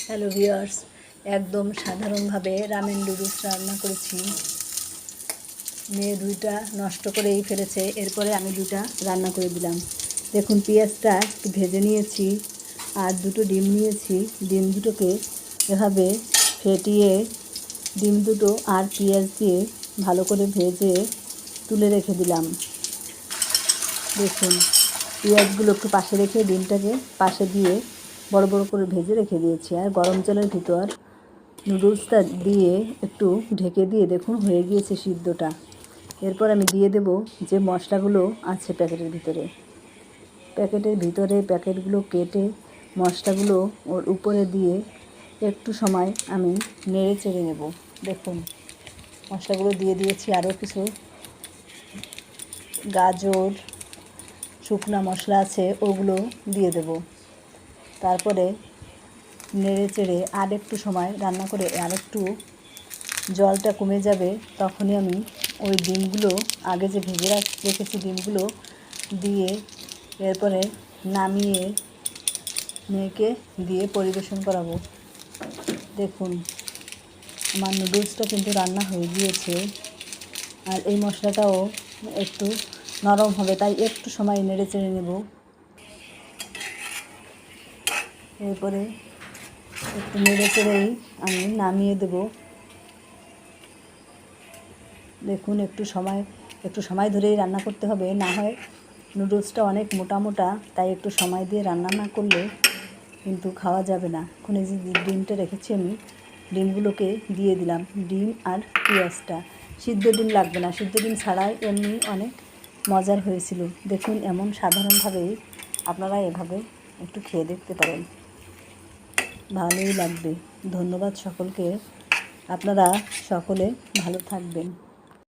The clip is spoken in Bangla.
হ্যালো ভিউয়ার্স, একদম সাধারণভাবে রামেন নুডলস রান্না করেছি। মেয়ে দুইটা নষ্ট করেই ফেলেছে, এরপরে আমি দুটা রান্না করে দিলাম। দেখুন, পেঁয়াজটা একটু ভেজে নিয়েছি আর দুটো ডিম নিয়েছি। ডিম দুটোকে এভাবে ফেটিয়ে ডিম দুটো আর পেঁয়াজ দিয়ে ভালো করে ভেজে তুলে রেখে দিলাম। দেখুন, পেঁয়াজগুলো একটু পাশে রেখে ডিমটাকে পাশে দিয়ে বড় বড় করে ভেজে রেখে দিয়েছি। আর গরম জলের ভিতর নুডলসটা দিয়ে একটু ঢেকে দিয়ে দেখুন হয়ে গিয়েছে সিদ্ধটা। এরপর আমি দিয়ে দেব যে মশলাগুলো আছে প্যাকেটের ভিতরে প্যাকেটগুলো কেটে মশলাগুলো ওর উপরে দিয়ে একটু সময় আমি নেড়ে চেড়ে নেব। দেখুন, মশলাগুলো দিয়ে দিয়েছি। আরও কিছু গাজর, শুকনো মশলা আছে, ওগুলো দিয়ে দেব। তারপরে নেড়ে চেড়ে আর একটু সময় রান্না করে আর একটু জলটা কমে যাবে, তখনই আমি ওই ডিমগুলো আগে যে ভেজে রেখেছি ডিমগুলো দিয়ে এরপরে নামিয়ে মেয়েকে দিয়ে পরিবেশন করাবো। দেখুন, আমার নুডলসটা কিন্তু রান্না হয়ে গিয়েছে। আর এই মশলাটাও একটু নরম হবে, তাই একটু সময় নেড়ে চেড়ে নেব। এরপরে একটু নেড়ে চেড়েই আমি নামিয়ে দেব। দেখুন, একটু সময় ধরেই রান্না করতে হবে, না হয় নুডলসটা অনেক মোটা মোটা, তাই একটু সময় দিয়ে রান্না না করলে কিন্তু খাওয়া যাবে না। এখন এই যে ডিমটা রেখেছি আমি, ডিমগুলোকে দিয়ে দিলাম। ডিম আর পেঁয়াজটা, সিদ্ধ ডিম লাগবে না, সিদ্ধ ডিম ছাড়াই এমনি অনেক মজার হয়েছিল। দেখুন, এমন সাধারণভাবেই আপনারা এভাবে একটু খেয়ে দেখতে পারেন, ভালোই লাগবে। ধন্যবাদ সকলকে, আপনারা সকলে ভালো থাকবেন।